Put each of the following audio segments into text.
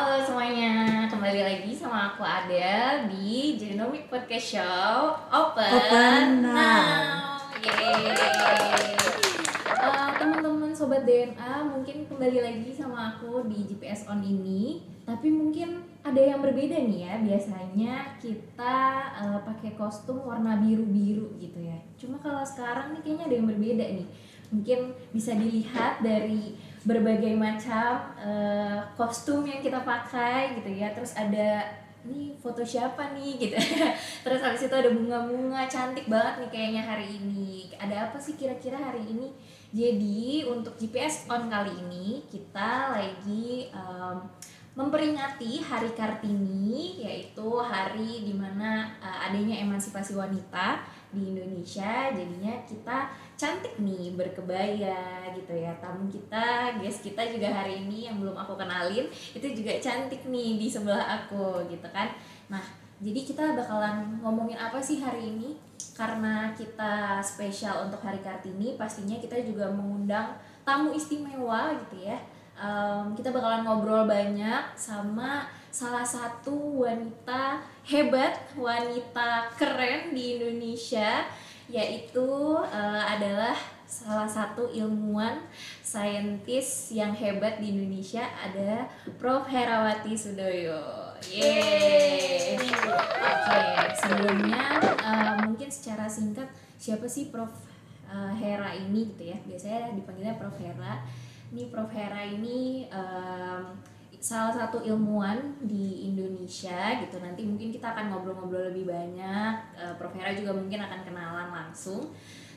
Halo semuanya, kembali lagi sama aku Adel di Genomic Podcast Show Open Now. Yeay. Teman-teman sobat DNA mungkin kembali lagi sama aku di GPS On ini. Tapi mungkin ada yang berbeda nih ya. Biasanya kita pakai kostum warna biru-biru gitu ya. Cuma kalau sekarang nih kayaknya ada yang berbeda nih. Mungkin bisa dilihat dari berbagai macam kostum yang kita pakai gitu ya. Terus ada ini foto siapa nih gitu. Terus habis itu ada bunga-bunga cantik banget nih kayaknya hari ini. Ada apa sih kira-kira hari ini? Jadi untuk GPS On kali ini kita lagi memperingati Hari Kartini, yaitu hari dimana adanya emansipasi wanita di Indonesia. Jadinya kita cantik nih berkebaya gitu ya. Tamu kita, guest kita juga hari ini yang belum aku kenalin itu juga cantik nih di sebelah aku gitu kan. Nah, jadi kita bakalan ngomongin apa sih hari ini? Karena kita spesial untuk Hari Kartini, pastinya kita juga mengundang tamu istimewa gitu ya. Kita bakalan ngobrol banyak sama salah satu wanita hebat, wanita keren di Indonesia, yaitu adalah salah satu ilmuwan saintis yang hebat di Indonesia, ada Prof. Herawati Sudoyo. Yeay. Oke, sebelumnya mungkin secara singkat siapa sih Prof. Hera ini gitu ya? Biasanya dipanggilnya Prof. Hera. Ini Prof. Hera ini salah satu ilmuwan di Indonesia gitu. Nanti mungkin kita akan ngobrol-ngobrol lebih banyak. Prof. Hera juga mungkin akan kenalan langsung.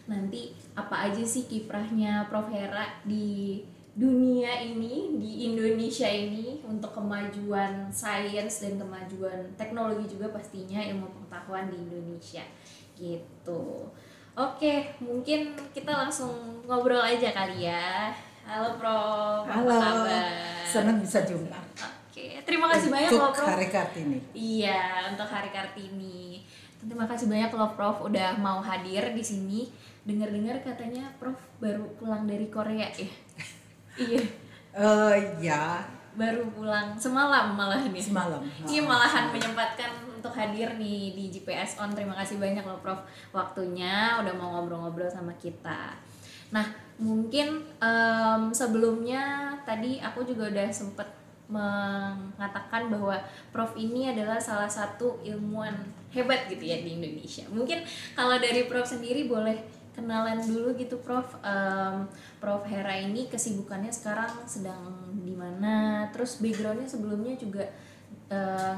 Nanti apa aja sih kiprahnya Prof. Hera di dunia ini, di Indonesia ini, untuk kemajuan sains dan kemajuan teknologi juga pastinya, ilmu pengetahuan di Indonesia gitu. Oke, mungkin kita langsung ngobrol aja kali ya. Halo Prof, halo, apa kabar? senang bisa jumpa. Oke, terima kasih banyak loh Prof. Hari Kartini. Iya, untuk Hari Kartini. Terima kasih banyak loh Prof udah mau hadir di sini. Dengar-dengar katanya Prof baru pulang dari Korea ya? Iya. Ya. Baru pulang semalam malah nih. Semalam. Iya, malahan menyempatkan untuk hadir nih di GPS On. Terima kasih banyak loh Prof waktunya udah mau ngobrol-ngobrol sama kita. Nah, mungkin sebelumnya tadi aku juga udah sempet mengatakan bahwa Prof ini adalah salah satu ilmuwan hebat gitu ya di Indonesia. Mungkin kalau dari Prof sendiri boleh kenalan dulu gitu Prof. Prof Hera ini kesibukannya sekarang sedang di mana? Terus backgroundnya sebelumnya juga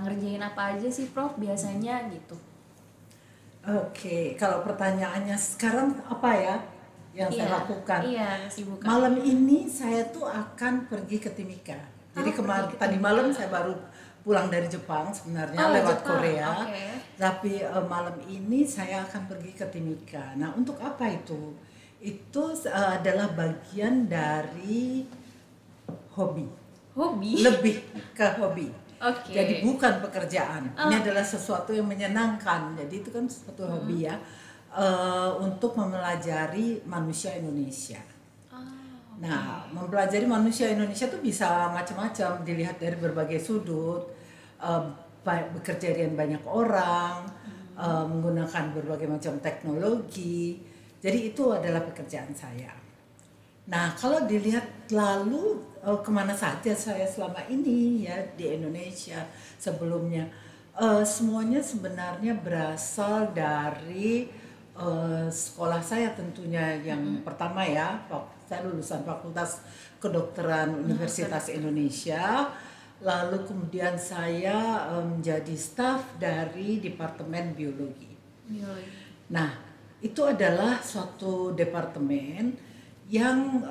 ngerjain apa aja sih Prof biasanya gitu? Oke, kalau pertanyaannya sekarang apa ya yang saya lakukan? Iya, kesibukan. Malam ini saya tuh akan pergi ke Timika. Jadi kemarin tadi malam saya baru pulang dari Jepang sebenarnya lewat Jepang. Korea. Okay. Tapi malam ini saya akan pergi ke Timika. Nah, untuk apa itu? Itu adalah bagian dari hobi. Hobi? Lebih ke hobi. Okay. Jadi bukan pekerjaan. Ini adalah sesuatu yang menyenangkan. Jadi itu kan sesuatu hobi ya. Untuk mempelajari manusia Indonesia. Nah, mempelajari manusia Indonesia itu bisa macam-macam, dilihat dari berbagai sudut, bekerja dengan banyak orang, menggunakan berbagai macam teknologi. Jadi itu adalah pekerjaan saya. Nah, kalau dilihat lalu kemana saja saya selama ini ya di Indonesia sebelumnya, semuanya sebenarnya berasal dari sekolah saya tentunya yang pertama ya, saya lulusan Fakultas Kedokteran Universitas Indonesia, lalu kemudian saya menjadi staf dari Departemen Biologi. Nah, itu adalah suatu departemen yang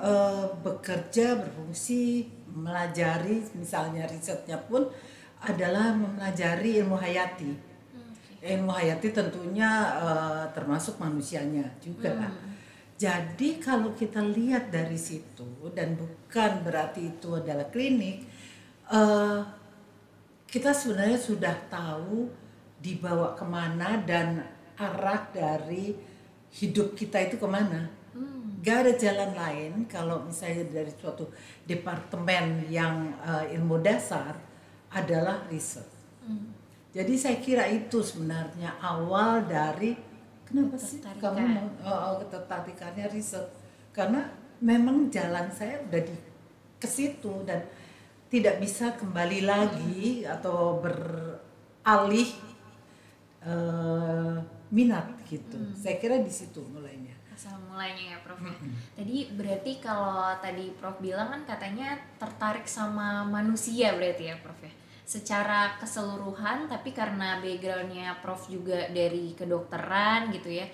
bekerja, berfungsi, melajari, misalnya risetnya pun adalah mempelajari ilmu hayati. Ilmu hayati tentunya termasuk manusianya juga. Jadi kalau kita lihat dari situ, dan bukan berarti itu adalah klinik, kita sebenarnya sudah tahu dibawa kemana dan arah dari hidup kita itu kemana. Gak ada jalan lain kalau misalnya dari suatu departemen yang ilmu dasar adalah riset. Jadi saya kira itu sebenarnya awal dari kenapa sih kamu mau ketertarikannya riset, karena memang jalan saya udah ke situ dan tidak bisa kembali lagi atau beralih minat gitu. Saya kira di situ mulainya. Asal mulainya ya Prof. Tadi berarti kalau tadi Prof bilang kan katanya tertarik sama manusia berarti ya Prof ya, secara keseluruhan, tapi karena backgroundnya Prof juga dari kedokteran gitu ya,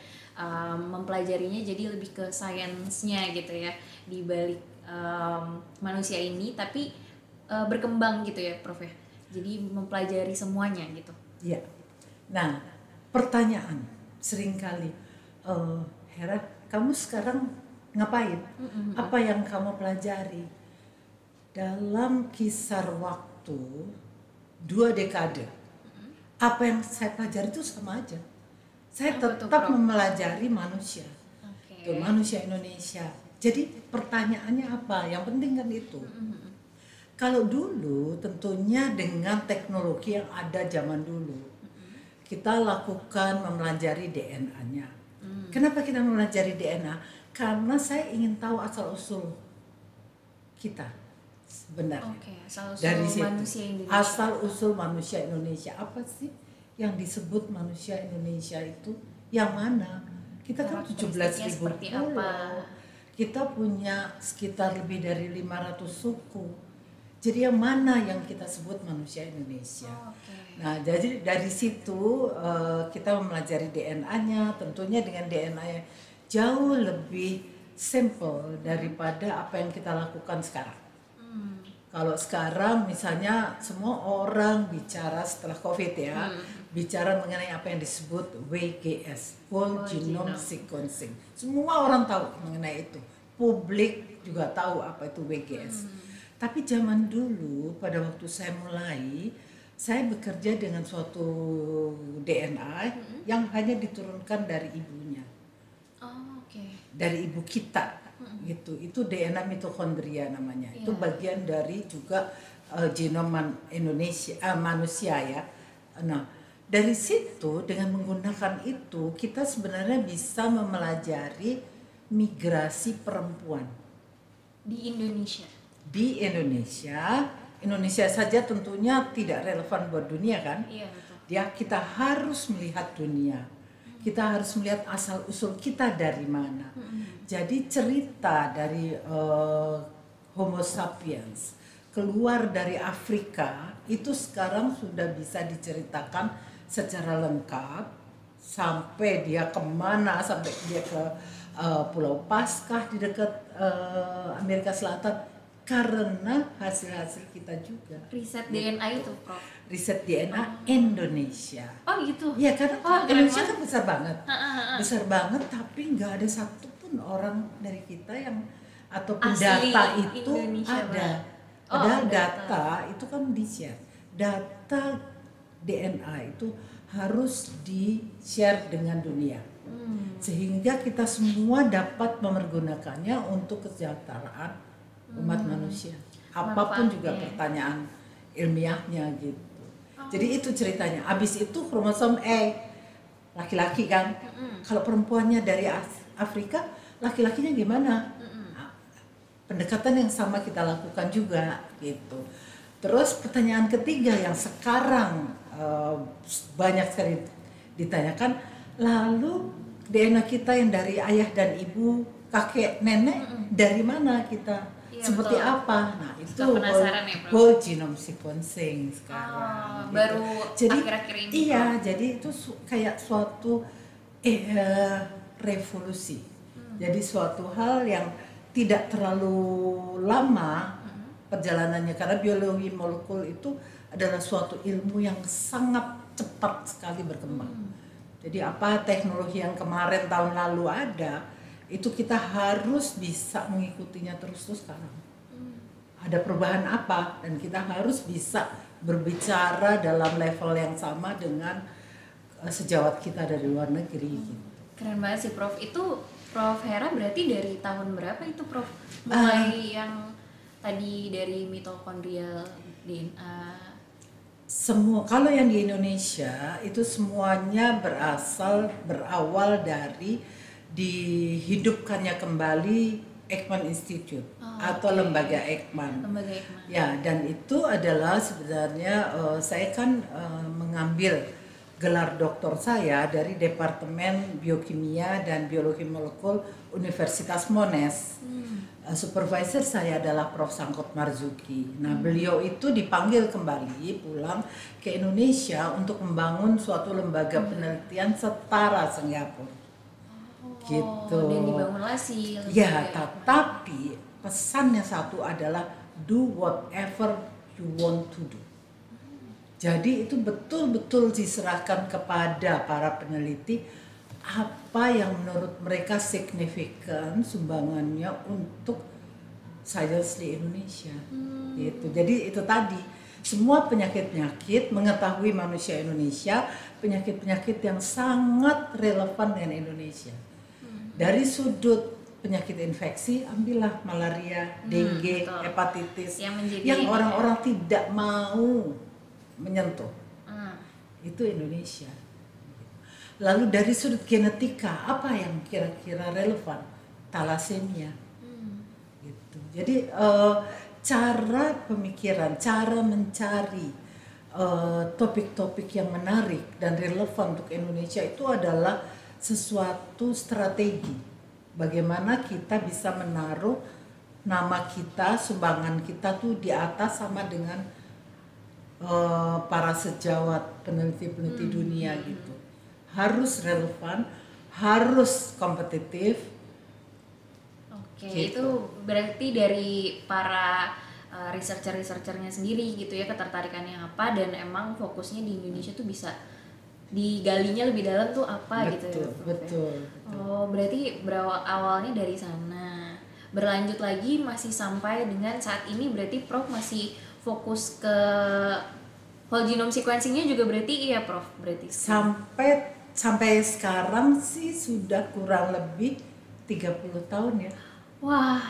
mempelajarinya jadi lebih ke sainsnya gitu ya di balik manusia ini, tapi berkembang gitu ya Prof ya, jadi mempelajari semuanya gitu. Iya. Nah, pertanyaan seringkali, Hera, kamu sekarang ngapain? Apa yang kamu pelajari? Dalam kisar waktu 2 dekade, apa yang saya pelajari itu sama aja. Saya tetap mempelajari manusia, manusia Indonesia. Jadi pertanyaannya apa? Yang penting kan itu. Kalau dulu tentunya dengan teknologi yang ada zaman dulu, kita lakukan mempelajari DNA-nya. Kenapa kita mempelajari DNA? Karena saya ingin tahu asal-usul kita sebenarnya. Dari situ, asal-usul manusia Indonesia. Apa sih yang disebut manusia Indonesia itu? Yang mana? Kita kan 17.000 pulau. Kita punya sekitar lebih dari 500 suku. Jadi yang mana yang kita sebut manusia Indonesia? Nah, jadi dari situ kita mempelajari DNA-nya, tentunya dengan DNA-nya jauh lebih simple daripada apa yang kita lakukan sekarang. Kalau sekarang misalnya semua orang bicara setelah COVID ya, bicara mengenai apa yang disebut WGS, Whole Genome Sequencing. Semua orang tahu mengenai itu. Publik juga tahu apa itu WGS. Tapi zaman dulu pada waktu saya mulai, saya bekerja dengan suatu DNA yang hanya diturunkan dari ibunya. Dari ibu kita. Gitu. Itu DNA mitokondria namanya. Itu bagian dari juga genom Indonesia manusia ya. Nah, dari situ dengan menggunakan itu kita sebenarnya bisa mempelajari migrasi perempuan di Indonesia. Di Indonesia saja tentunya tidak relevan buat dunia kan? Iya, betul. Ya, kita harus melihat dunia. Kita harus melihat asal usul kita dari mana. Jadi cerita dari Homo sapiens keluar dari Afrika itu sekarang sudah bisa diceritakan secara lengkap sampai dia kemana, sampai dia ke Pulau Paskah di dekat Amerika Selatan karena hasil-hasil kita juga. Riset DNA itu, Prof. Riset DNA Indonesia. Oh gitu? Iya, karena Indonesia kan besar banget. Besar banget, tapi nggak ada satupun orang dari kita yang ataupun asli data itu Indonesia ada. Padahal data itu kan di-share. Data DNA itu harus di-share dengan dunia. Sehingga kita semua dapat mempergunakannya untuk kesejahteraan umat manusia. Apapun juga pertanyaan ilmiahnya gitu. Jadi itu ceritanya. Abis itu kromosom E laki-laki kan. Kalau perempuannya dari Afrika, laki-lakinya gimana? Nah, pendekatan yang sama kita lakukan juga gitu. Terus pertanyaan ketiga yang sekarang banyak sekali ditanyakan, lalu DNA kita yang dari ayah dan ibu, kakek, nenek, dari mana kita? Seperti betul. Apa? Nah itu whole genome sequencing sekarang. Baru jadi, akhir-akhir ini. Iya, jadi itu kayak suatu revolusi. Jadi suatu hal yang tidak terlalu lama perjalanannya, karena biologi molekul itu adalah suatu ilmu yang sangat cepat sekali berkembang. Jadi apa teknologi yang kemarin tahun lalu ada, itu kita harus bisa mengikutinya terus sekarang. Ada perubahan apa dan kita harus bisa berbicara dalam level yang sama dengan sejawat kita dari luar negeri. Gitu. Keren banget sih Prof. Itu Prof Hera berarti dari tahun berapa itu Prof? Mulai yang tadi dari mitokondrial DNA. Semua kalau yang di Indonesia itu semuanya berawal dari dihidupkannya kembali Eijkman Institute atau Lembaga Eijkman. Lembaga Eijkman. Ya, dan itu adalah sebenarnya saya kan mengambil gelar doktor saya dari Departemen Biokimia dan Biologi Molekul Universitas Monash. Supervisor saya adalah Prof. Sangkot Marzuki. Nah, beliau itu dipanggil kembali pulang ke Indonesia untuk membangun suatu lembaga penelitian setara Singapura. Gitu. Dan dibangunlah si ya, tapi pesannya satu adalah do whatever you want to do. Jadi itu betul-betul diserahkan kepada para peneliti apa yang menurut mereka signifikan sumbangannya untuk sains di Indonesia. Gitu. Jadi itu tadi semua penyakit-penyakit, mengetahui manusia Indonesia, penyakit-penyakit yang sangat relevan dengan Indonesia. Dari sudut penyakit infeksi, ambillah malaria, dengue, hepatitis yang orang-orang tidak mau menyentuh. Itu Indonesia. Lalu dari sudut genetika, apa yang kira-kira relevan? Thalassemia. Gitu. Jadi cara pemikiran, cara mencari topik-topik yang menarik dan relevan untuk Indonesia itu adalah sesuatu strategi. Bagaimana kita bisa menaruh nama kita, sumbangan kita tuh di atas sama dengan para sejawat peneliti-peneliti dunia gitu. Harus relevan, harus kompetitif. Oke, gitu. itu berarti dari para researcher-researchernya sendiri gitu ya, ketertarikannya apa, dan emang fokusnya di Indonesia tuh bisa digalinya lebih dalam tuh apa gitu ya. Betul. Oh, berarti awalnya dari sana. Berlanjut lagi masih sampai dengan saat ini berarti Prof masih fokus ke whole genome sequencing-nya juga berarti iya Prof, berarti sampai sekarang sih sudah kurang lebih 30 tahun ya. Wah,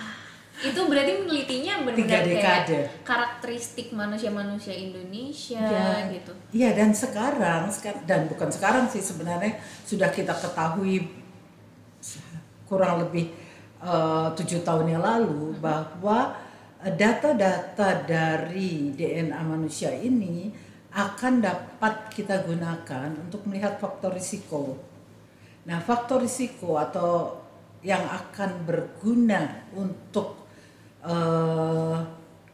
itu berarti menelitinya benar-benar 3 dekade. kayak karakteristik manusia-manusia Indonesia gitu. Iya, dan sekarang dan bukan sekarang sih sebenarnya sudah kita ketahui kurang lebih 7 tahun yang lalu bahwa data-data dari DNA manusia ini akan dapat kita gunakan untuk melihat faktor risiko. Nah, faktor risiko atau yang akan berguna untuk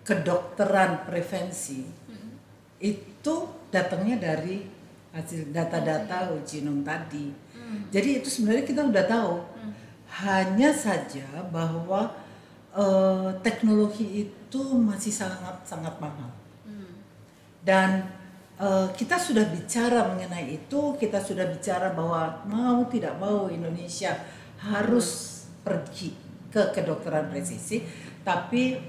kedokteran prevensi itu datangnya dari hasil data-data whole genome tadi. Jadi itu sebenarnya kita udah tahu. Hanya saja bahwa teknologi itu masih sangat mahal. Dan kita sudah bicara mengenai itu, kita sudah bicara bahwa mau tidak mau Indonesia harus pergi ke kedokteran presisi, tapi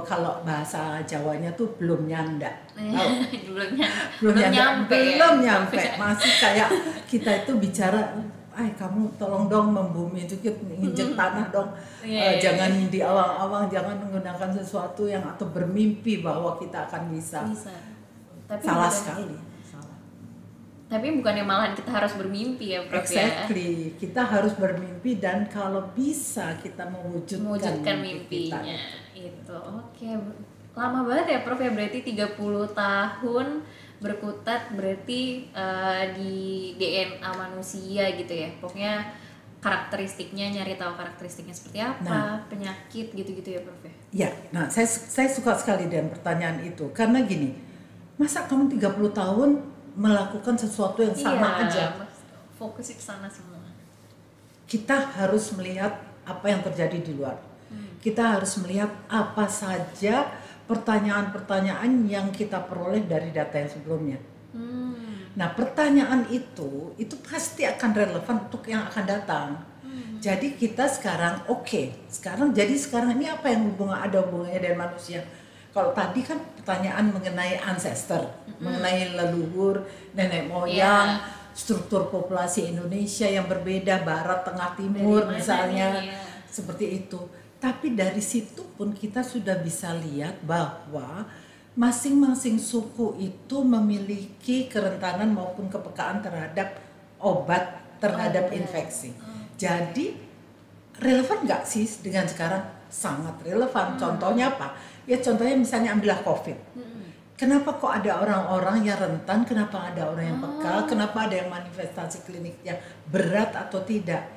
kalau bahasa Jawanya tuh belum nyanda. belum nyampe. Masih kayak kita itu bicara, kamu tolong dong membumi itu, nginjek tanah dong. Jangan di awang-awang, jangan menggunakan sesuatu yang atau bermimpi bahwa kita akan bisa. Tapi salah sekali. Tapi bukannya malahan kita harus bermimpi ya Prof. Exactly. Kita harus bermimpi dan kalau bisa kita mewujudkan mimpinya itu. Oke. Lama banget ya Prof ya, berarti 30 tahun berkutat berarti di DNA manusia gitu ya. Pokoknya karakteristiknya, nyari tahu karakteristiknya seperti apa, penyakit gitu-gitu ya Prof ya. Ya, nah saya suka sekali dengan pertanyaan itu karena gini, masa kamu 30 tahun melakukan sesuatu yang sama aja? Fokus ke sana semua. Kita harus melihat apa yang terjadi di luar. Kita harus melihat apa saja pertanyaan-pertanyaan yang kita peroleh dari data yang sebelumnya. Nah, pertanyaan itu pasti akan relevan untuk yang akan datang. Jadi kita sekarang sekarang ini apa yang ada hubungannya dengan manusia? Kalau tadi kan pertanyaan mengenai ancestor, mengenai leluhur, nenek moyang, struktur populasi Indonesia yang berbeda, barat, tengah, timur misalnya, seperti itu. Tapi dari situ pun kita sudah bisa lihat bahwa masing-masing suku itu memiliki kerentanan maupun kepekaan terhadap obat terhadap infeksi. Jadi relevan nggak sih dengan sekarang? Sangat relevan. Contohnya apa? Ya contohnya misalnya ambillah COVID. Kenapa kok ada orang-orang yang rentan? Kenapa ada orang yang peka? Kenapa ada yang manifestasi kliniknya berat atau tidak?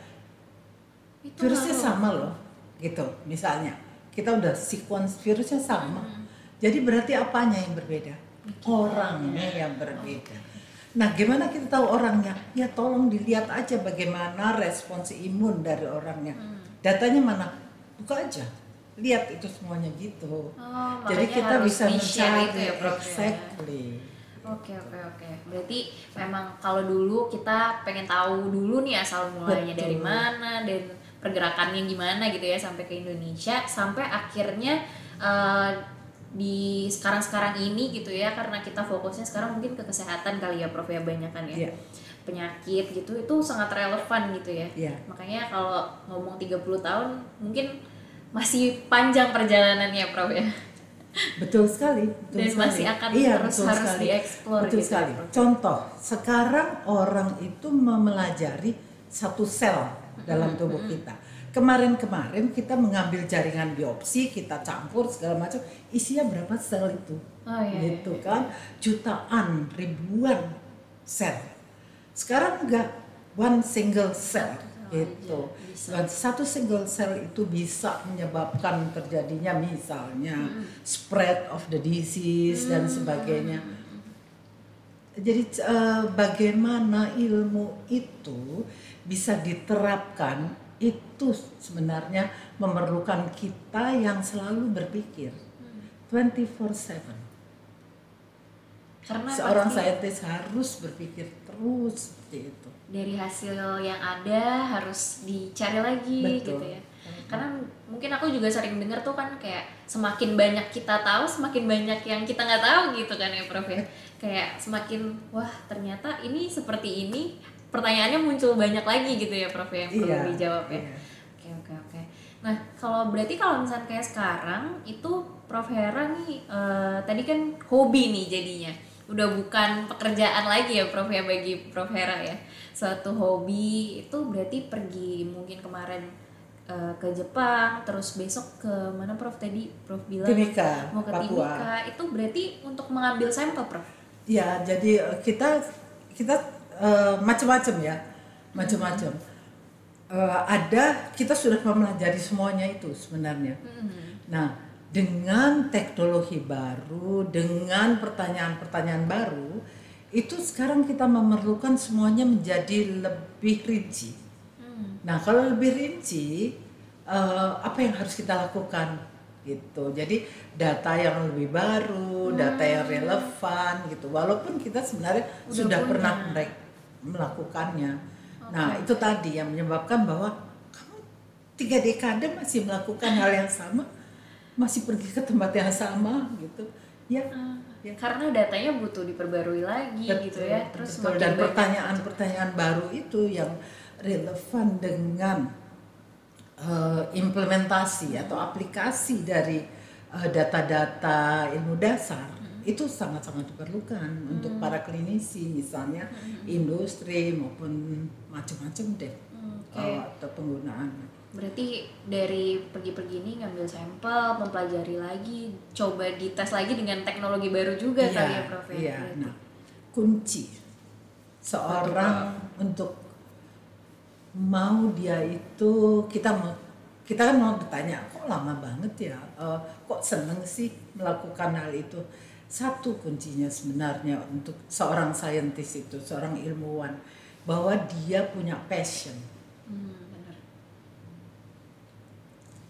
Virusnya sama loh, gitu. Misalnya kita udah sequence virusnya sama. Jadi berarti apanya yang berbeda? Orangnya yang berbeda. Nah, gimana kita tahu orangnya? Ya tolong dilihat aja bagaimana respons imun dari orangnya. Datanya mana? Buka aja. Lihat itu semuanya gitu. Jadi kita bisa mencari itu ya, Prof. Exactly. Oke. Berarti memang kalau dulu kita pengen tahu dulu nih asal mulanya dari mana dan pergerakannya gimana gitu ya sampai ke Indonesia, sampai akhirnya di sekarang ini gitu ya, karena kita fokusnya sekarang mungkin ke kesehatan kali ya Prof ya, banyakan ya. Penyakit gitu itu sangat relevan gitu ya. Makanya kalau ngomong 30 tahun mungkin masih panjang perjalanannya Prof ya. Betul sekali. Dan masih akan terus harus dieksplor gitu. Sekali. Contoh, sekarang orang itu mempelajari satu sel dalam tubuh kita. Kemarin kita mengambil jaringan biopsi, kita campur segala macam, isinya berapa sel itu? Gitu kan, jutaan, ribuan sel. Sekarang enggak, one single cell itu. Satu single cell itu bisa menyebabkan terjadinya misalnya spread of the disease dan sebagainya. Jadi bagaimana ilmu itu bisa diterapkan, itu sebenarnya memerlukan kita yang selalu berpikir 24/7. Karena seorang saintis harus berpikir terus seperti itu. Dari hasil yang ada harus dicari lagi. Betul. Gitu ya. Karena mungkin aku juga sering dengar tuh kan kayak semakin banyak kita tahu, semakin banyak yang kita nggak tahu gitu kan ya Prof ya. Kayak semakin wah ternyata ini seperti ini. Pertanyaannya muncul banyak lagi gitu ya Prof yang perlu dijawab ya. Oke. Nah kalau misalnya kayak sekarang itu Prof Hera nih tadi kan hobi nih jadinya, udah bukan pekerjaan lagi ya Prof ya bagi Prof Hera ya. Suatu hobi itu berarti pergi mungkin kemarin ke Jepang, terus besok ke mana Prof tadi Prof bilang Timika, mau ke Timika. Itu berarti untuk mengambil sampel Prof? Ya jadi kita macam-macam ya, macam-macam. Ada kita sudah mempelajari semuanya itu sebenarnya. Nah, dengan teknologi baru, dengan pertanyaan-pertanyaan baru, itu sekarang kita memerlukan semuanya menjadi lebih rinci. Nah, kalau lebih rinci, apa yang harus kita lakukan? Gitu. Jadi data yang lebih baru, data yang relevan gitu. Walaupun kita sebenarnya sudah pernah melakukannya. Nah, itu tadi yang menyebabkan bahwa kamu 3 dekade masih melakukan hal yang sama, masih pergi ke tempat yang sama gitu. Ya. Karena datanya butuh diperbarui lagi. Betul, gitu ya. Terus dan pertanyaan-pertanyaan baru itu yang relevan dengan implementasi atau aplikasi dari data-data ilmu dasar itu sangat-sangat diperlukan untuk para klinisi, misalnya industri maupun macam-macam deh atau penggunaan. Berarti dari pergi-pergi ini ngambil sampel, mempelajari lagi, coba dites lagi dengan teknologi baru juga kali ya Prof. Iya. Nah, kunci seorang untuk mau dia itu kita kan mau bertanya kok lama banget ya, kok seneng sih melakukan hal itu. Satu kuncinya sebenarnya untuk seorang saintis itu, seorang ilmuwan, bahwa dia punya passion. Benar.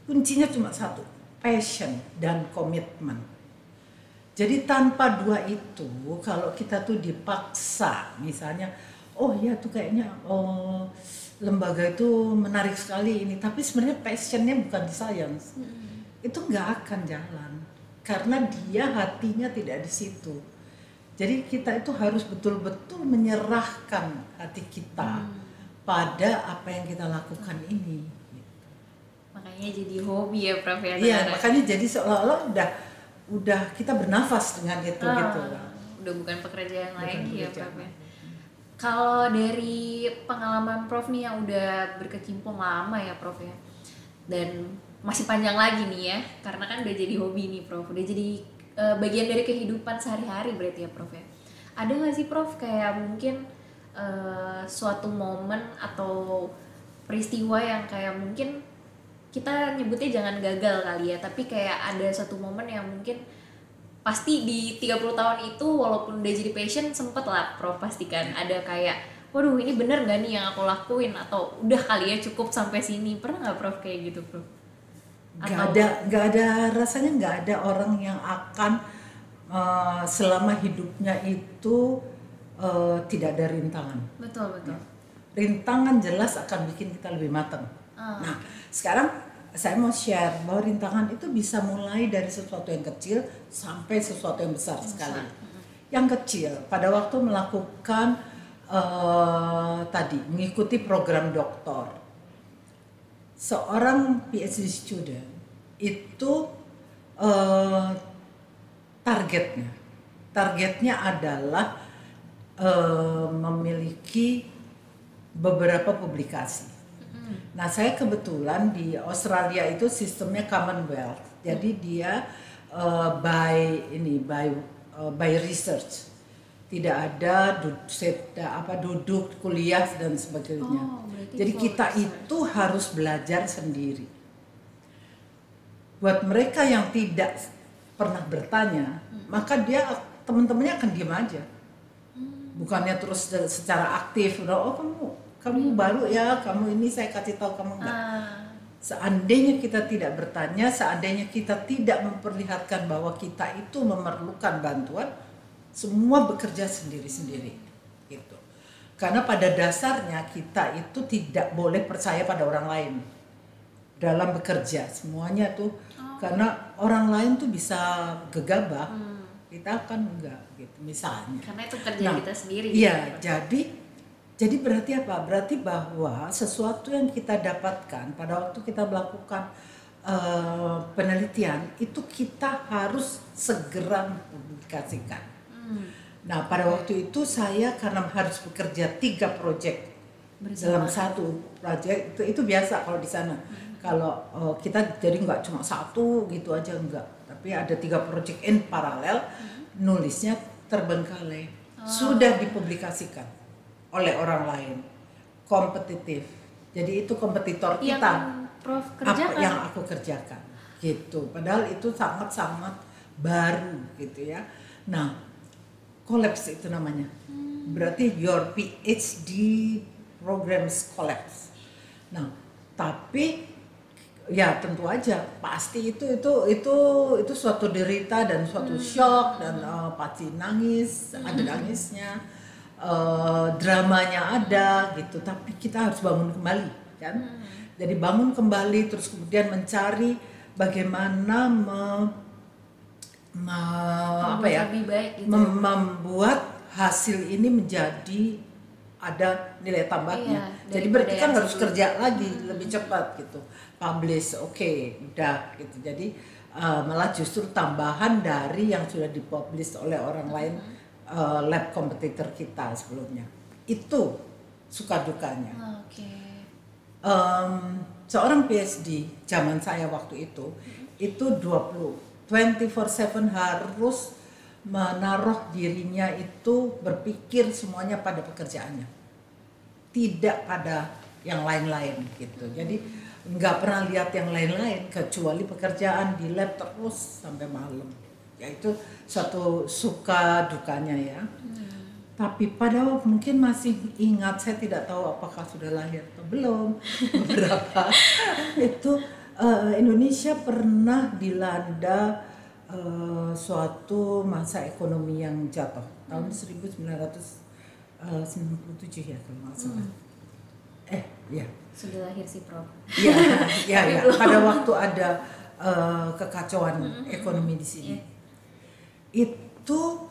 Kuncinya cuma satu, passion dan komitmen. Jadi tanpa dua itu, kalau kita tuh dipaksa, misalnya, oh ya tuh kayaknya lembaga itu menarik sekali ini, tapi sebenarnya passionnya bukan di sains, itu nggak akan jalan karena dia hatinya tidak di situ. Jadi kita itu harus betul-betul menyerahkan hati kita pada apa yang kita lakukan ini. Makanya jadi hobi ya Prof ya. Iya, makanya jadi seolah-olah udah kita bernafas dengan itu gitu. Udah bukan pekerjaan lagi ya pekerjaan. Prof ya. Kalau dari pengalaman Prof nih yang udah berkecimpung lama ya Prof ya, dan masih panjang lagi nih ya, karena kan udah jadi hobi nih Prof, udah jadi bagian dari kehidupan sehari-hari berarti ya Prof ya. Ada nggak sih Prof kayak mungkin suatu momen atau peristiwa yang kayak mungkin kita nyebutnya jangan gagal kali ya, tapi kayak ada satu momen yang mungkin pasti di 30 tahun itu walaupun udah jadi passion sempet lah Prof pastikan ada kayak waduh ini bener gak nih yang aku lakuin, atau udah kali ya cukup sampai sini, pernah nggak Prof kayak gitu Prof? Nggak ada rasanya, nggak ada orang yang akan selama hidupnya itu tidak ada rintangan. Betul. Rintangan jelas akan bikin kita lebih matang. Nah sekarang saya mau share bahwa rintangan itu bisa mulai dari sesuatu yang kecil sampai sesuatu yang besar sekali. Yang kecil pada waktu melakukan mengikuti program doktor, seorang PhD student itu targetnya adalah memiliki beberapa publikasi. Nah, saya kebetulan di Australia itu sistemnya Commonwealth. Jadi dia by research. Tidak ada duduk kuliah dan sebagainya. Jadi kita itu harus belajar sendiri. Buat mereka yang tidak pernah bertanya, maka teman-temannya akan diam aja. Bukannya terus secara aktif, kamu baru ya, kamu ini saya kasih tahu kamu enggak. Seandainya kita tidak bertanya, seandainya kita tidak memperlihatkan bahwa kita itu memerlukan bantuan, semua bekerja sendiri-sendiri gitu. Karena pada dasarnya kita itu tidak boleh percaya pada orang lain dalam bekerja, semuanya tuh karena orang lain tuh bisa gegabah, kita kan enggak gitu misalnya. Karena itu kerja kita sendiri. Iya, jadi berarti apa? Berarti bahwa sesuatu yang kita dapatkan pada waktu kita melakukan penelitian itu kita harus segera mempublikasikan. Nah pada waktu itu saya karena harus bekerja 3 proyek dalam satu proyek itu biasa kalau di sana. Kalau kita jadi nggak cuma satu gitu aja enggak, tapi ada 3 proyek in paralel, nulisnya terbengkalai, sudah dipublikasikan oleh orang lain, kompetitif. Jadi itu kompetitor kita. Yang Prof kerjakan. Yang aku kerjakan, gitu. Padahal itu sangat-sangat baru, gitu ya. Nah, collapse itu namanya. Berarti your PhD programs collapse. Nah, tapi ya tentu aja pasti itu suatu derita dan suatu shock dan pasti nangis, ada nangisnya. Dramanya ada gitu, tapi kita harus bangun kembali kan. Jadi bangun kembali terus kemudian mencari bagaimana membuat hasil ini menjadi ada nilai tambahnya. Jadi berarti kan harus kerja lagi lebih cepat gitu. Publish udah gitu. Jadi malah justru tambahan dari yang sudah dipublish oleh orang lain, lab kompetitor kita sebelumnya. Itu suka dukanya. Seorang PhD zaman saya waktu itu 24/7 harus menaruh dirinya itu berpikir semuanya pada pekerjaannya, tidak pada yang lain-lain gitu. Jadi nggak pernah lihat yang lain-lain kecuali pekerjaan di lab terus sampai malam. Ya itu suatu suka dukanya ya. Tapi pada mungkin masih ingat, saya tidak tahu apakah sudah lahir atau belum, beberapa itu Indonesia pernah dilanda suatu masa ekonomi yang jatuh tahun 1997 ya kalau nggak salah. Ya. Sudah lahir sih Prof. Ya. Pada waktu ada kekacauan ekonomi di sini. Itu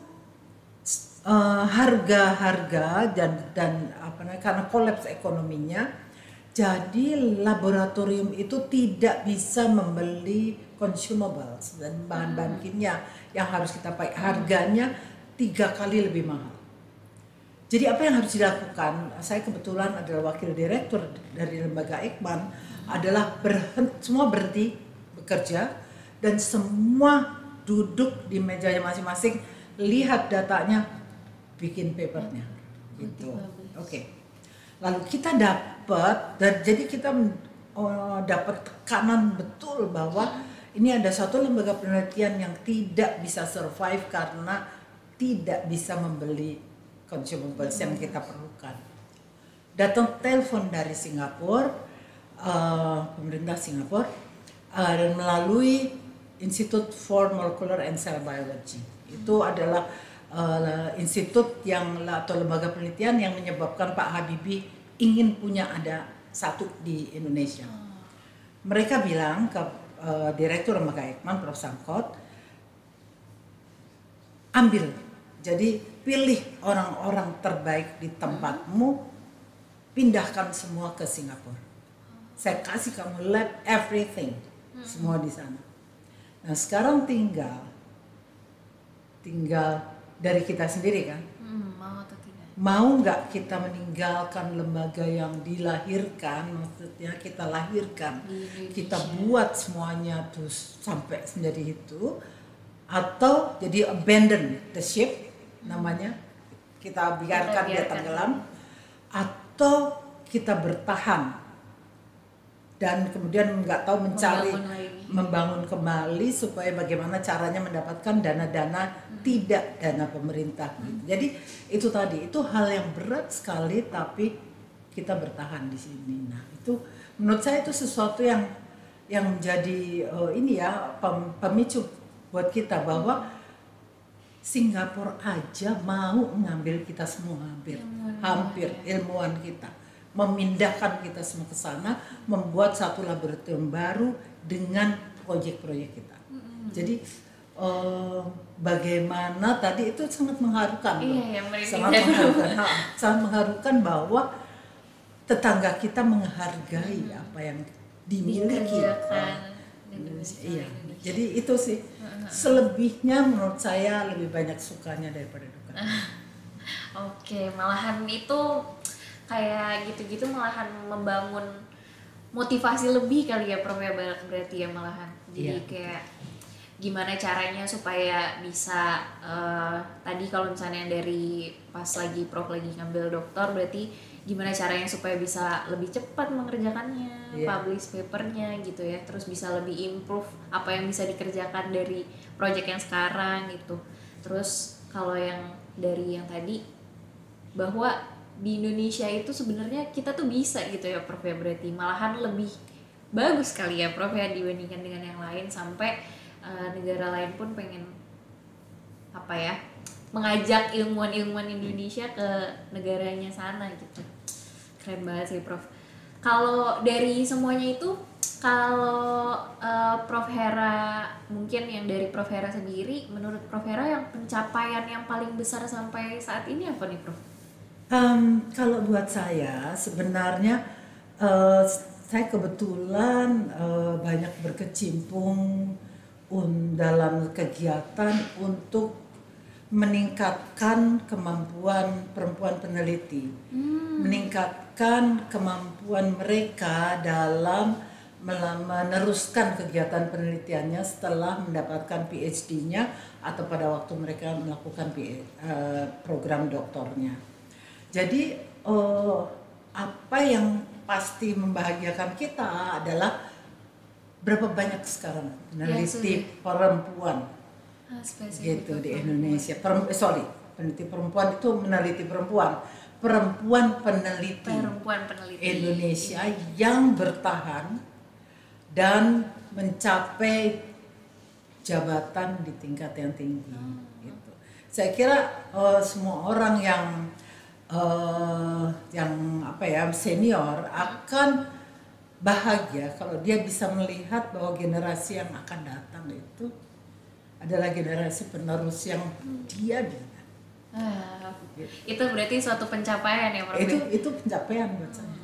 harga-harga dan karena kolaps ekonominya, Jadi laboratorium itu tidak bisa membeli consumables dan bahan-bahan kimia yang harus kita pakai. Harganya 3 kali lebih mahal. Jadi apa yang harus dilakukan? Saya kebetulan adalah wakil direktur dari lembaga Eijkman, adalah semua berhenti bekerja dan semua duduk di mejanya masing-masing, lihat datanya, bikin papernya. Gitu. Oke. Lalu kita dapat, dan jadi kita dapat tekanan betul bahwa ini ada satu lembaga penelitian yang tidak bisa survive karena tidak bisa membeli consumables yang kita perlukan. Datang telepon dari Singapura, pemerintah Singapura, dan melalui Institute for Molecular and Cell Biology. Itu adalah institut atau lembaga penelitian yang menyebabkan Pak Habibie ingin punya ada satu di Indonesia. Mereka bilang ke direktur lembaga Eijkman, Prof. Sangkot, ambil, jadi pilih orang-orang terbaik di tempatmu, pindahkan semua ke Singapura. Saya kasih kamu lab, everything, semua di sana. Nah sekarang tinggal dari kita sendiri kan, mau atau tidak? Mau nggak kita meninggalkan lembaga yang dilahirkan, maksudnya kita lahirkan, kita buat semuanya terus sampai menjadi itu, atau jadi abandon the ship namanya, kita biarkan dia tenggelam, atau kita bertahan dan kemudian nggak tahu membangun kembali supaya bagaimana caranya mendapatkan dana-dana tidak dana pemerintah. Jadi itu tadi, itu hal yang berat sekali tapi kita bertahan di sini. Nah itu menurut saya itu sesuatu yang menjadi pemicu buat kita bahwa Singapura aja mau mengambil kita semua, hampir ilmuwan kita, memindahkan kita semua ke sana, membuat satu laboratorium baru dengan proyek-proyek kita. Jadi bagaimana tadi itu sangat mengharukan, sangat mengharukan bahwa tetangga kita menghargai apa yang dimiliki. Iya, jadi itu sih. Selebihnya menurut saya lebih banyak sukanya daripada dukanya. Oke, malahan itu kayak gitu-gitu malahan membangun motivasi lebih kali ya Prof ya, berarti ya malahan. Jadi kayak gimana caranya supaya bisa tadi kalau misalnya dari pas lagi Prof lagi ngambil doktor, berarti gimana caranya supaya bisa lebih cepat mengerjakannya, publish papernya gitu ya, terus bisa lebih improve apa yang bisa dikerjakan dari project yang sekarang gitu. Terus kalau yang dari yang tadi bahwa di Indonesia itu sebenarnya kita tuh bisa gitu ya Prof ya, berarti malahan lebih bagus kali ya Prof ya dibandingkan dengan yang lain, sampai negara lain pun pengen apa ya, mengajak ilmuwan-ilmuwan Indonesia ke negaranya sana gitu. Keren banget sih Prof. Kalau dari semuanya itu, kalau Prof Hera, mungkin yang dari Prof Hera sendiri, menurut Prof Hera yang pencapaian yang paling besar sampai saat ini apa nih Prof? Kalau buat saya sebenarnya saya kebetulan banyak berkecimpung dalam kegiatan untuk meningkatkan kemampuan perempuan peneliti, meningkatkan kemampuan mereka dalam meneruskan kegiatan penelitiannya setelah mendapatkan PhD-nya atau pada waktu mereka melakukan program doktornya. Jadi apa yang pasti membahagiakan kita adalah berapa banyak sekarang peneliti perempuan gitu di Indonesia. Peneliti perempuan itu meneliti perempuan peneliti Indonesia yang bertahan dan mencapai jabatan di tingkat yang tinggi. Gitu. Saya kira semua orang yang senior akan bahagia kalau dia bisa melihat bahwa generasi yang akan datang itu adalah generasi penerus yang dia bina. Itu berarti suatu pencapaian ya Prof? Itu pencapaian buat saya.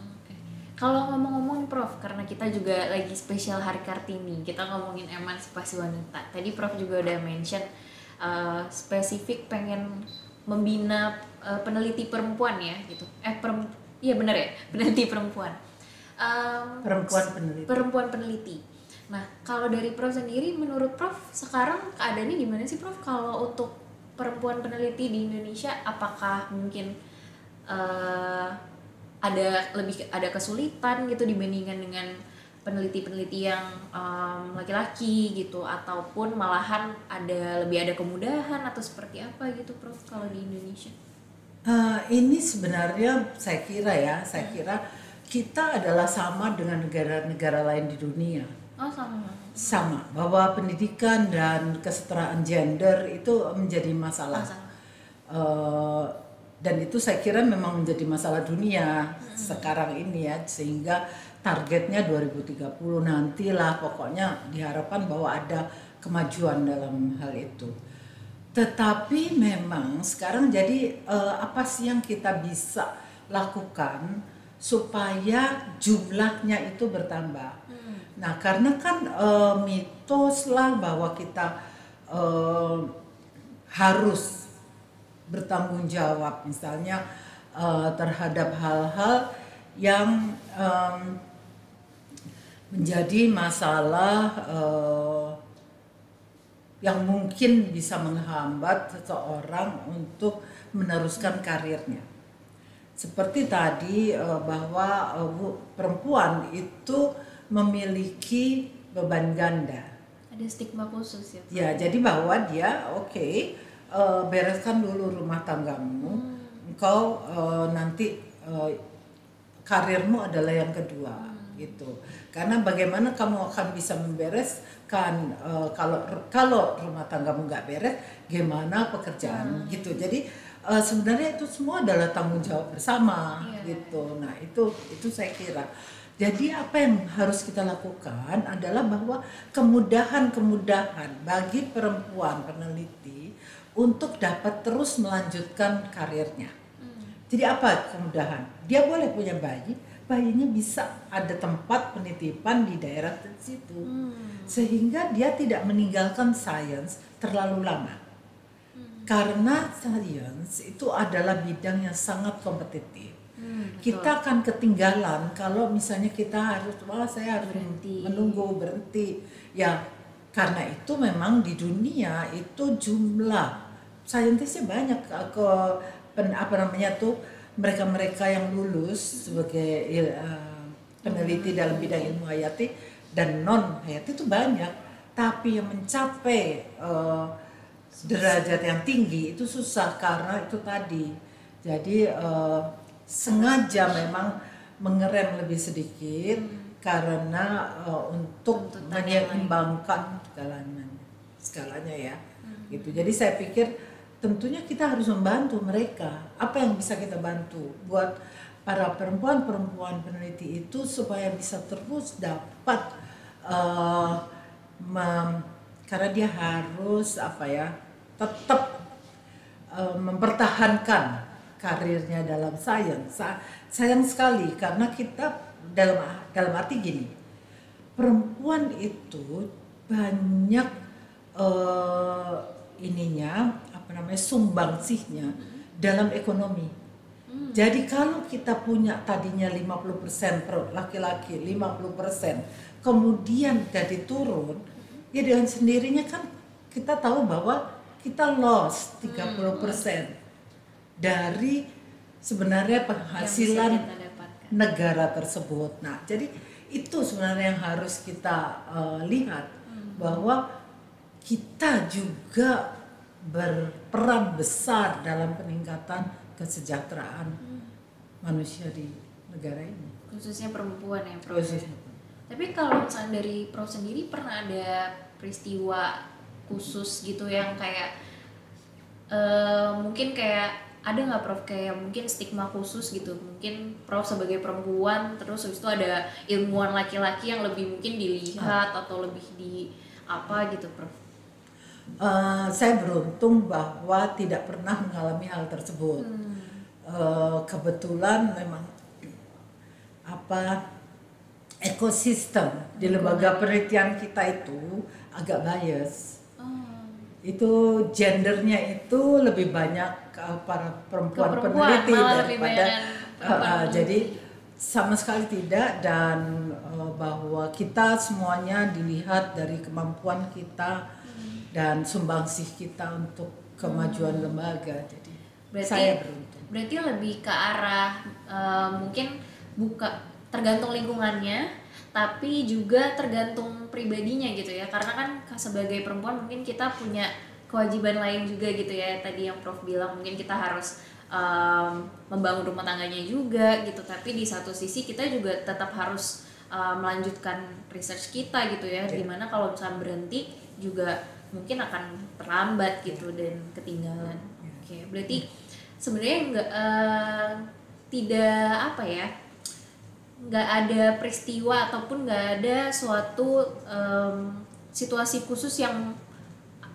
Kalau ngomong-ngomong Prof, karena kita juga lagi spesial Hari Kartini, kita ngomongin emansipasi wanita. Tadi Prof juga udah mention spesifik pengen membina peneliti perempuan ya gitu. Iya benar ya, peneliti perempuan. Perempuan peneliti. Nah, kalau dari Prof sendiri, menurut Prof sekarang keadaannya gimana sih Prof kalau untuk perempuan peneliti di Indonesia? Apakah mungkin ada kesulitan gitu dibandingkan dengan peneliti-peneliti yang laki-laki gitu, ataupun malahan lebih ada kemudahan atau seperti apa gitu Prof kalau di Indonesia? Ini sebenarnya saya kira kita adalah sama dengan negara-negara lain di dunia. Oh, sama. Sama, bahwa pendidikan dan kesetaraan gender itu menjadi masalah. Dan itu saya kira memang menjadi masalah dunia sekarang ini ya, sehingga targetnya 2030 nantilah pokoknya diharapkan bahwa ada kemajuan dalam hal itu. Tetapi memang sekarang jadi apa sih yang kita bisa lakukan supaya jumlahnya itu bertambah. Nah, karena kan mitos lah bahwa kita harus bertanggung jawab misalnya terhadap hal-hal yang menjadi masalah yang mungkin bisa menghambat seseorang untuk meneruskan karirnya. Seperti tadi bahwa perempuan itu memiliki beban ganda. Ada stigma khusus ya? Ya, jadi bahwa dia bereskan dulu rumah tanggamu, engkau nanti karirmu adalah yang kedua gitu. Karena bagaimana kamu akan bisa membereskan kalau rumah tanggamu nggak beres, gimana pekerjaan gitu. Jadi sebenarnya itu semua adalah tanggung jawab bersama gitu. Nah itu saya kira. Jadi apa yang harus kita lakukan adalah bahwa kemudahan bagi perempuan peneliti untuk dapat terus melanjutkan karirnya. Jadi apa kemudahan? Dia boleh punya bayinya bisa ada tempat penitipan di daerah situ, sehingga dia tidak meninggalkan sains terlalu lama. Karena sains itu adalah bidang yang sangat kompetitif. Kita akan ketinggalan kalau misalnya kita saya harus berhenti. Ya, karena itu memang di dunia itu jumlah saintisnya banyak mereka yang lulus sebagai peneliti dalam bidang ilmu hayati dan non hayati itu banyak, tapi yang mencapai derajat yang tinggi itu susah karena itu tadi. Jadi sengaja memang mengerem lebih sedikit karena untuk menyeimbangkan skalanya ya. Gitu. Jadi saya pikir tentunya kita harus membantu mereka. Apa yang bisa kita bantu buat para perempuan peneliti itu supaya bisa terus dapat karena dia harus tetap mempertahankan karirnya dalam sains. Sayang sekali karena kita dalam arti gini, perempuan itu banyak sumbangsihnya dalam ekonomi. Jadi kalau kita punya tadinya 50% laki-laki, 50%, kemudian jadi turun, ya dengan sendirinya kan kita tahu bahwa kita lost 30% dari sebenarnya penghasilan negara tersebut. Nah, jadi itu sebenarnya yang harus kita lihat bahwa kita juga berperan besar dalam peningkatan kesejahteraan manusia di negara ini. Khususnya perempuan ya, Prof. Tapi kalau misalnya dari Prof sendiri pernah ada peristiwa khusus gitu yang kayak mungkin kayak ada nggak Prof kayak mungkin stigma khusus gitu, mungkin Prof sebagai perempuan terus habis itu ada ilmuwan laki-laki yang lebih mungkin dilihat atau lebih di apa gitu Prof? Saya beruntung bahwa tidak pernah mengalami hal tersebut. Kebetulan memang ekosistem di lembaga penelitian kita itu agak bias. Itu gendernya itu lebih banyak para perempuan peneliti daripada jadi sama sekali tidak, dan bahwa kita semuanya dilihat dari kemampuan kita dan sumbangsih kita untuk kemajuan lembaga. Jadi saya beruntung. Berarti lebih ke arah mungkin tergantung lingkungannya, tapi juga tergantung pribadinya gitu ya, karena kan sebagai perempuan mungkin kita punya kewajiban lain juga gitu ya, tadi yang Prof bilang mungkin kita harus membangun rumah tangganya juga gitu, tapi di satu sisi kita juga tetap harus melanjutkan research kita gitu ya, dimana kalau misalnya berhenti juga mungkin akan terlambat gitu dan ketinggalan. Oke, berarti sebenarnya tidak nggak ada peristiwa ataupun nggak ada suatu situasi khusus yang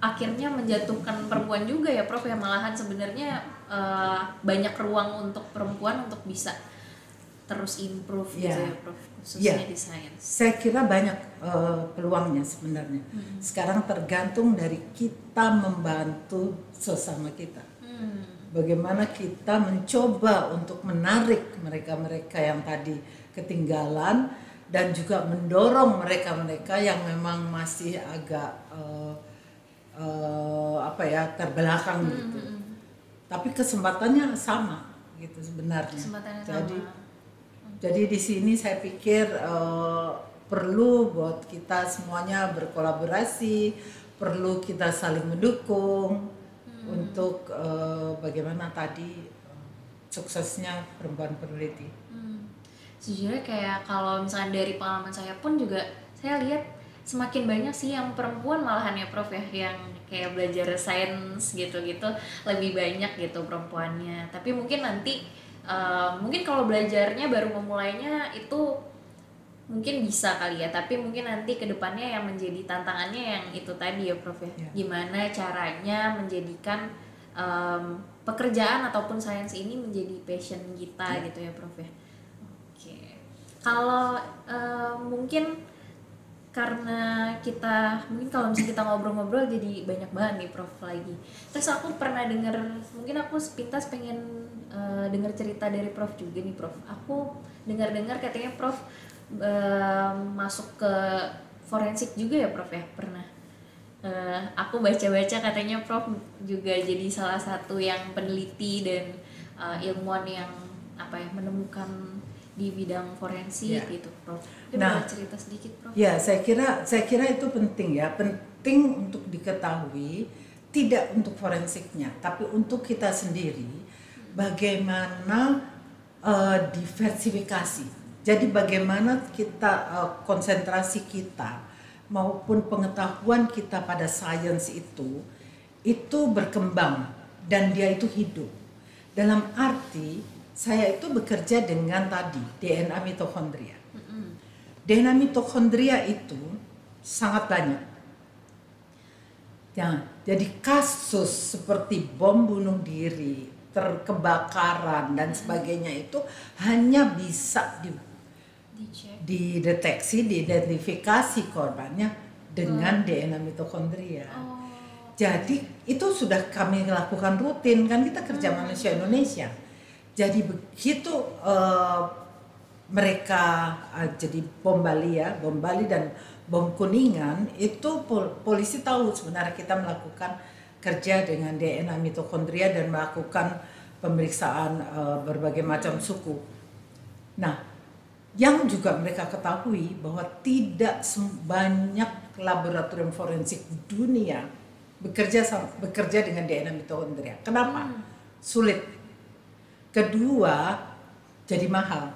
akhirnya menjatuhkan perempuan juga ya Prof ya, malahan sebenarnya banyak ruang untuk perempuan untuk bisa terus improve gitu ya Prof, khususnya di sains. Saya kira banyak peluangnya sebenarnya. Sekarang tergantung dari kita membantu sesama kita. Bagaimana kita mencoba untuk menarik mereka-mereka yang tadi ketinggalan dan juga mendorong mereka-mereka yang memang masih agak terbelakang gitu. Tapi kesempatannya sama gitu sebenarnya. Jadi di sini saya pikir perlu buat kita semuanya berkolaborasi, perlu kita saling mendukung untuk bagaimana tadi suksesnya perempuan peneliti. Sejujurnya kayak kalau misalnya dari pengalaman saya pun juga saya lihat semakin banyak sih yang perempuan malahan ya Prof ya, yang kayak belajar sains gitu-gitu lebih banyak gitu perempuannya. Tapi mungkin nanti mungkin kalau belajarnya baru memulainya itu mungkin bisa kali ya, tapi mungkin nanti kedepannya yang menjadi tantangannya yang itu tadi ya Prof ya, gimana caranya menjadikan pekerjaan ataupun sains ini menjadi passion kita gitu ya Prof ya. Kalau mungkin karena kita mungkin kalau misalnya kita ngobrol-ngobrol jadi banyak banget nih Prof lagi. Terus aku pernah dengar, mungkin aku sepintas pengen dengar cerita dari Prof juga nih Prof. Aku dengar-dengar katanya Prof masuk ke forensik juga ya Prof ya, pernah. Aku baca-baca katanya Prof juga jadi salah satu yang peneliti dan ilmuwan yang menemukan di bidang forensik gitu Prof. Boleh cerita sedikit Prof? Ya, saya kira itu penting ya, penting untuk diketahui, tidak untuk forensiknya, tapi untuk kita sendiri bagaimana diversifikasi. Jadi bagaimana kita konsentrasi kita maupun pengetahuan kita pada sains itu berkembang dan dia itu hidup. Dalam arti saya itu bekerja dengan tadi DNA mitokondria. DNA mitokondria itu sangat banyak. Ya, jadi kasus seperti bom bunuh diri, kebakaran dan sebagainya itu hanya bisa dideteksi, diidentifikasi korbannya dengan DNA mitokondria. Jadi itu sudah kami lakukan rutin, kan kita kerja manusia Indonesia. Jadi begitu mereka jadi bom Bali dan bom Kuningan, itu polisi tahu sebenarnya kita melakukan kerja dengan DNA mitokondria dan melakukan pemeriksaan berbagai macam suku. Nah, yang juga mereka ketahui bahwa tidak banyak laboratorium forensik dunia bekerja dengan DNA mitokondria. Kenapa? Sulit. Kedua, jadi mahal,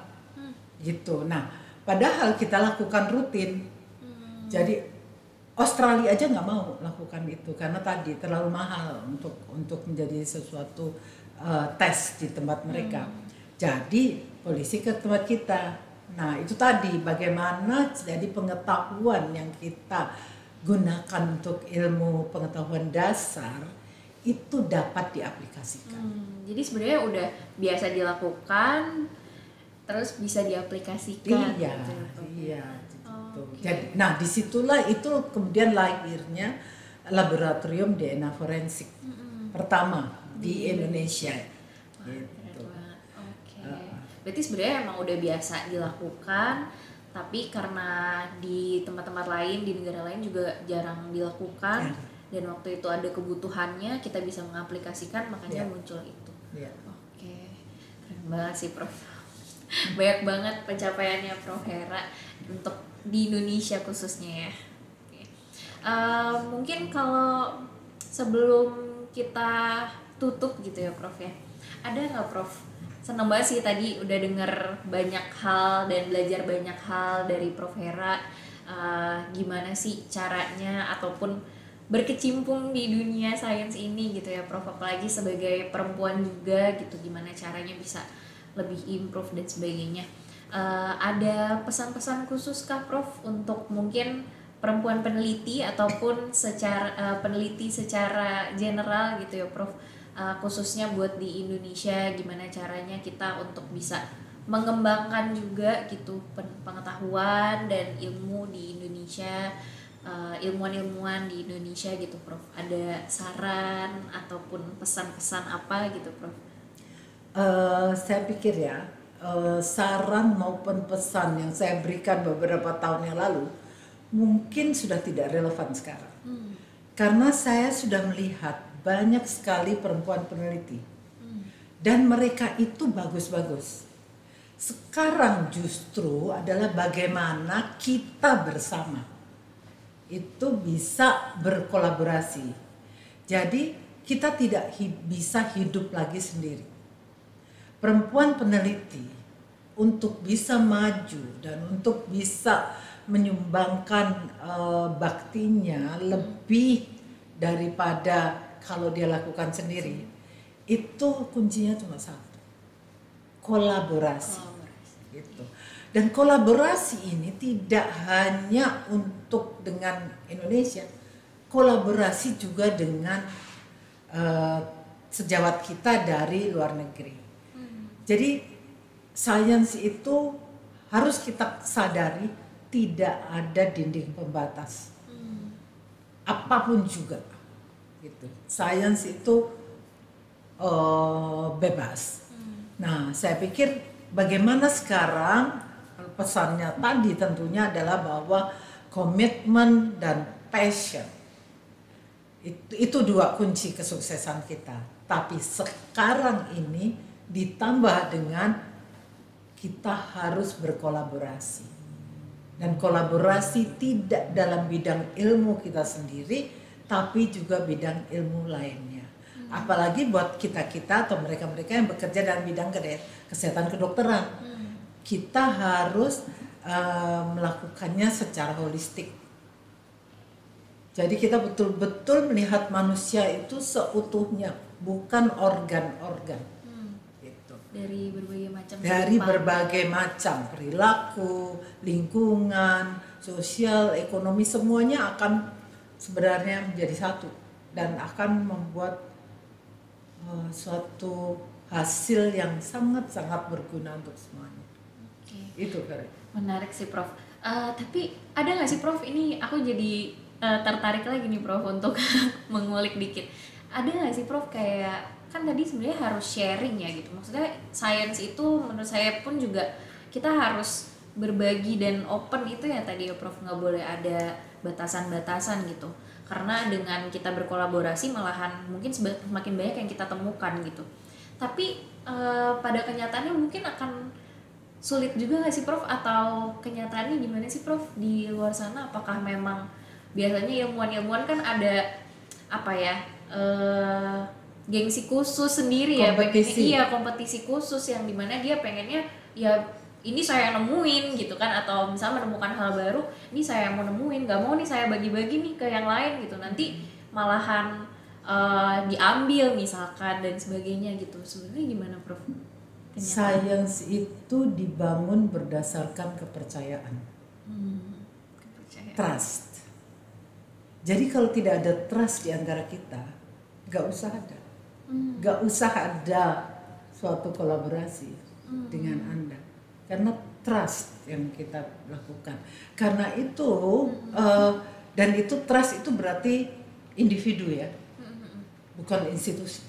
gitu. Nah, padahal kita lakukan rutin. Jadi Australia aja nggak mau lakukan itu karena tadi terlalu mahal untuk menjadi sesuatu tes di tempat mereka. Jadi polisi ke tempat kita. Nah, itu tadi bagaimana jadi pengetahuan yang kita gunakan untuk ilmu pengetahuan dasar itu dapat diaplikasikan. Jadi sebenarnya udah biasa dilakukan, terus bisa diaplikasikan. Iya, gitu. iya. Gitu. Oke. Jadi, nah disitulah itu kemudian lahirnya laboratorium DNA forensik pertama di Indonesia. Keren Gitu. banget. Oke. Berarti sebenarnya emang udah biasa dilakukan, tapi karena di tempat-tempat lain, di negara lain juga jarang dilakukan. Dan waktu itu ada kebutuhannya, kita bisa mengaplikasikan, makanya muncul itu. Oke, keren banget sih Prof. Banyak banget pencapaiannya Prof Hera untuk di Indonesia khususnya ya. Oke. Mungkin kalau sebelum kita tutup gitu ya Prof ya, ada nggak Prof? Seneng banget sih tadi udah denger banyak hal dan belajar banyak hal dari Prof Hera. Gimana sih caranya ataupun berkecimpung di dunia sains ini gitu ya Prof, apalagi sebagai perempuan juga gitu, gimana caranya bisa lebih improve dan sebagainya. Ada pesan-pesan khusus kah Prof untuk mungkin perempuan peneliti ataupun secara peneliti secara general gitu ya Prof, khususnya buat di Indonesia, gimana caranya kita untuk bisa mengembangkan juga gitu pengetahuan dan ilmu di Indonesia, ilmuwan-ilmuwan di Indonesia gitu Prof. Ada saran ataupun pesan-pesan apa gitu Prof? Saya pikir ya, saran maupun pesan yang saya berikan beberapa tahun yang lalu mungkin sudah tidak relevan sekarang. Karena saya sudah melihat banyak sekali perempuan peneliti dan mereka itu bagus-bagus. Sekarang justru adalah bagaimana kita bersama itu bisa berkolaborasi. Jadi kita tidak bisa hidup lagi sendiri. Perempuan peneliti untuk bisa maju dan untuk bisa menyumbangkan baktinya lebih daripada kalau dia lakukan sendiri, itu kuncinya cuma satu, kolaborasi. Gitu. Dan kolaborasi ini tidak hanya untuk dengan Indonesia, kolaborasi juga dengan sejawat kita dari luar negeri. Jadi sains itu harus kita sadari tidak ada dinding pembatas, apapun juga. Gitu. Sains itu bebas. Nah, saya pikir bagaimana sekarang pesannya tadi tentunya adalah bahwa komitmen dan passion itu dua kunci kesuksesan kita. Tapi sekarang ini ditambah dengan kita harus berkolaborasi. Dan kolaborasi tidak dalam bidang ilmu kita sendiri, tapi juga bidang ilmu lainnya. Apalagi buat kita-kita atau mereka-mereka yang bekerja dalam bidang kesehatan kedokteran. Kita harus melakukannya secara holistik. Jadi kita betul-betul melihat manusia itu seutuhnya, bukan organ-organ. Gitu. Dari berbagai macam. Dari berbagai macam perilaku, lingkungan, sosial, ekonomi, semuanya akan sebenarnya menjadi satu dan akan membuat suatu hasil yang sangat-sangat berguna untuk semuanya. Itu Kari. Menarik sih Prof. Tapi ada nggak sih Prof, ini aku jadi tertarik lagi nih Prof untuk mengulik dikit. Ada nggak sih Prof kayak, kan tadi sebenarnya harus sharing ya gitu. Maksudnya sains itu menurut saya pun juga kita harus berbagi dan open itu ya tadi ya Prof, nggak boleh ada batasan-batasan gitu. Karena dengan kita berkolaborasi malahan mungkin semakin banyak yang kita temukan gitu. Tapi pada kenyataannya mungkin akan sulit juga nggak sih Prof, atau kenyataannya gimana sih Prof di luar sana? Apakah memang biasanya ilmuwan-ilmuwan kan ada apa ya, gengsi khusus sendiri ya, kompetisi. Kompetisi khusus yang dimana dia pengennya ya ini saya yang nemuin gitu kan, atau misalnya menemukan hal baru, ini saya yang mau nemuin, nggak mau nih saya bagi-bagi nih ke yang lain gitu, nanti malahan diambil misalkan dan sebagainya gitu. Sebenarnya gimana Prof? Sains itu dibangun berdasarkan kepercayaan, trust. Jadi kalau tidak ada trust di antara kita, nggak usah ada suatu kolaborasi dengan Anda. karena trust yang kita lakukan. Karena itu dan itu trust itu berarti individu ya, bukan institusi,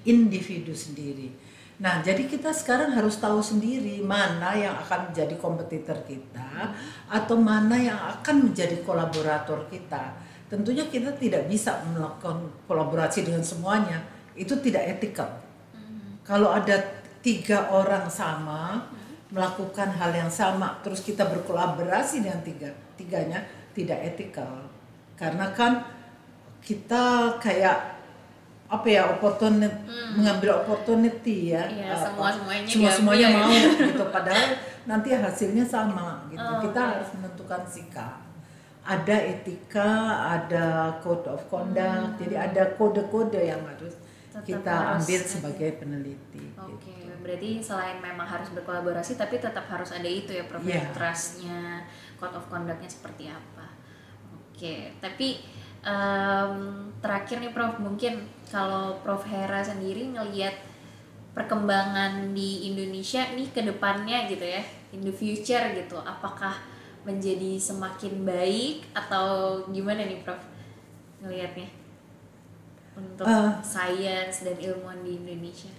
individu sendiri. Nah, jadi kita sekarang harus tahu sendiri mana yang akan menjadi kompetitor kita atau mana yang akan menjadi kolaborator kita. Tentunya kita tidak bisa melakukan kolaborasi dengan semuanya, itu tidak etikal. Kalau ada 3 orang sama melakukan hal yang sama, terus kita berkolaborasi dengan tiganya, tidak etikal. Karena kan kita kayak apa ya, mengambil opportunity ya, semuanya mau gitu, padahal nanti hasilnya sama gitu. Kita harus menentukan sikap, ada etika, ada code of conduct, jadi ada kode-kode yang harus kita ambil sebagai peneliti. Oke, gitu. Berarti selain memang harus berkolaborasi, tapi tetap harus ada itu ya Prof, trustnya, code of conduct-nya seperti apa. Oke, tapi terakhir nih Prof, mungkin kalau Prof Hera sendiri ngelihat perkembangan di Indonesia nih ke depannya gitu ya, in the future gitu, apakah menjadi semakin baik atau gimana nih Prof ngelihatnya untuk sains dan ilmuwan di Indonesia?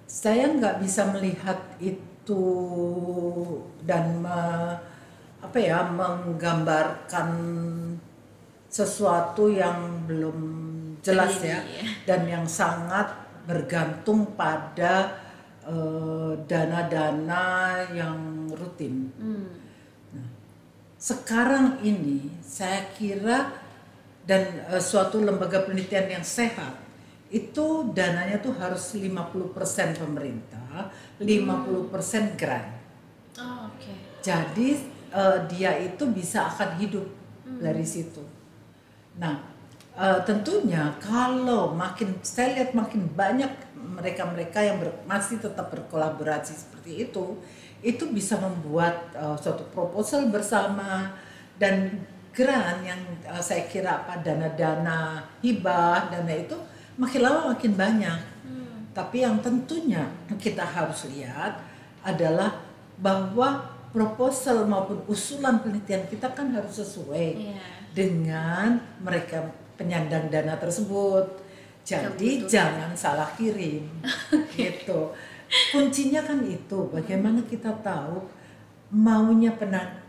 Saya nggak bisa melihat itu dan menggambarkan sesuatu yang belum jelas ya, dan yang sangat bergantung pada dana-dana yang rutin. Nah, sekarang ini saya kira dan suatu lembaga penelitian yang sehat itu dananya tuh harus 50% pemerintah, 50% grant. Jadi dia itu bisa akan hidup dari situ. Nah, tentunya kalau saya lihat makin banyak mereka-mereka yang masih tetap berkolaborasi seperti itu bisa membuat suatu proposal bersama dan grant yang saya kira dana-dana hibah, dana itu makin lama makin banyak. Tapi yang tentunya kita harus lihat adalah bahwa proposal maupun usulan penelitian kita kan harus sesuai dengan mereka penyandang dana tersebut. Jadi jangan salah kirim. Gitu. Kuncinya kan itu, bagaimana kita tahu maunya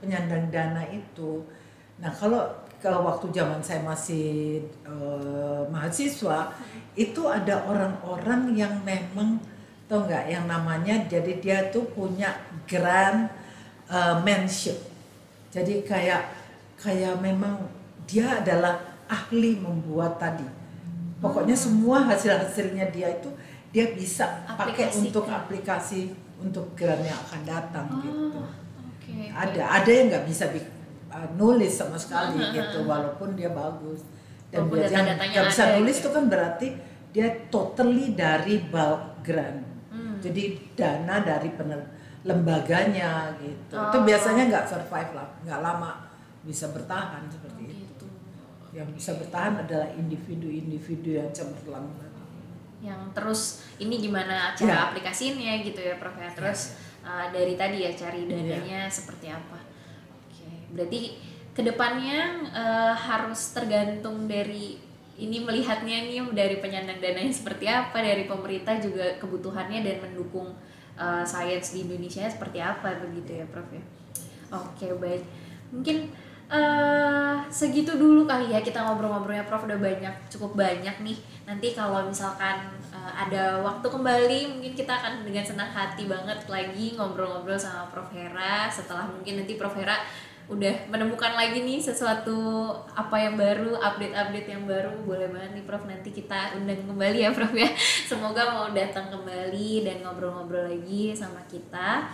penyandang dana itu. Nah, kalau waktu zaman saya masih mahasiswa, itu ada orang-orang yang memang, tau nggak, yang namanya, jadi dia tuh punya grant manship. Jadi kayak memang dia adalah ahli membuat tadi. Pokoknya semua hasil-hasilnya dia itu dia bisa pakai untuk aplikasi untuk grant yang akan datang gitu. Ada yang nggak bisa nulis sama sekali gitu, walaupun dia bagus. Dan dia yang nggak bisa nulis itu kan berarti dia totally dari bulk grant. Jadi dana dari lembaganya gitu. Itu biasanya nggak survive lah, nggak lama bisa bertahan seperti itu. Yang bisa bertahan adalah individu-individu yang cemerlang, yang terus ini gimana cara aplikasinya gitu ya Prof ya. Terus dari tadi ya cari dananya seperti apa. Berarti kedepannya harus tergantung dari ini, melihatnya nih dari penyandang dananya seperti apa, dari pemerintah juga kebutuhannya dan mendukung sains di Indonesia seperti apa begitu ya Prof ya. Oke, baik. Mungkin segitu dulu kali ya kita ngobrol-ngobrolnya Prof, udah cukup banyak nih. Nanti kalau misalkan ada waktu kembali mungkin kita akan dengan senang hati banget lagi ngobrol-ngobrol sama Prof Hera, setelah mungkin nanti Prof Hera udah menemukan lagi nih sesuatu apa yang baru, update-update yang baru. Boleh banget nih Prof, nanti kita undang kembali ya Prof ya. Semoga mau datang kembali dan ngobrol-ngobrol lagi sama kita.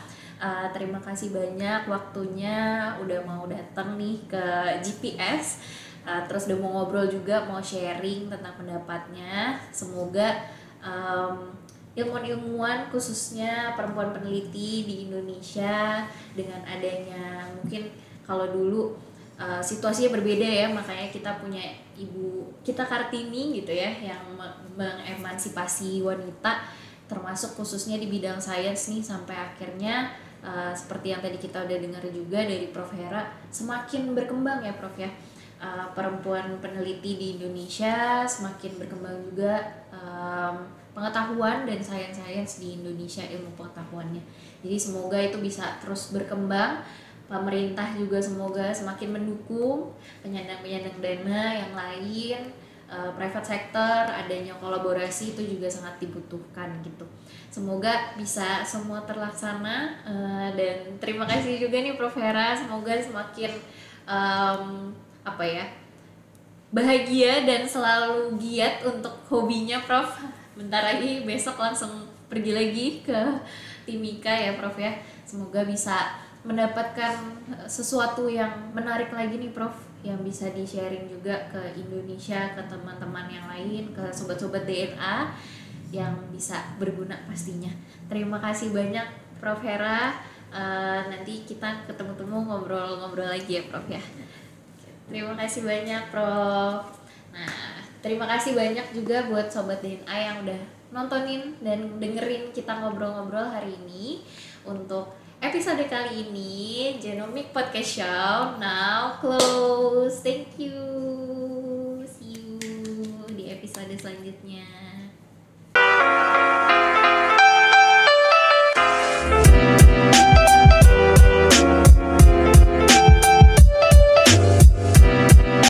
Terima kasih banyak waktunya udah mau datang nih ke GPS, terus udah mau ngobrol juga, mau sharing tentang pendapatnya. Semoga ilmuwan-ilmuwan khususnya perempuan peneliti di Indonesia, dengan adanya mungkin kalau dulu situasinya berbeda ya, makanya kita punya Ibu kita Kartini gitu ya, yang mengemansipasi wanita termasuk khususnya di bidang sains nih, sampai akhirnya seperti yang tadi kita udah dengar juga dari Prof Hera, semakin berkembang ya Prof ya. Perempuan peneliti di Indonesia semakin berkembang juga, pengetahuan dan sains di Indonesia, ilmu pengetahuannya. Jadi semoga itu bisa terus berkembang. Pemerintah juga semoga semakin mendukung penyandang-penyandang dana yang lain, private sector, adanya kolaborasi itu juga sangat dibutuhkan gitu. Semoga bisa semua terlaksana, dan terima kasih juga nih Prof Hera, semoga semakin bahagia dan selalu giat untuk hobinya Prof. Bentar lagi besok langsung pergi lagi ke Timika ya Prof ya. Semoga bisa mendapatkan sesuatu yang menarik lagi nih Prof, yang bisa di-sharing juga ke Indonesia, ke teman-teman yang lain, ke sobat-sobat DNA yang bisa berguna pastinya. Terima kasih banyak Prof Hera. Nanti kita ketemu-temu ngobrol-ngobrol lagi ya Prof ya. Terima kasih banyak Prof. Nah, terima kasih banyak juga buat sobat DNA yang udah nontonin dan dengerin kita ngobrol-ngobrol hari ini. Untuk episode kali ini Genomic Podcast Show now close. Thank you. See you di episode selanjutnya.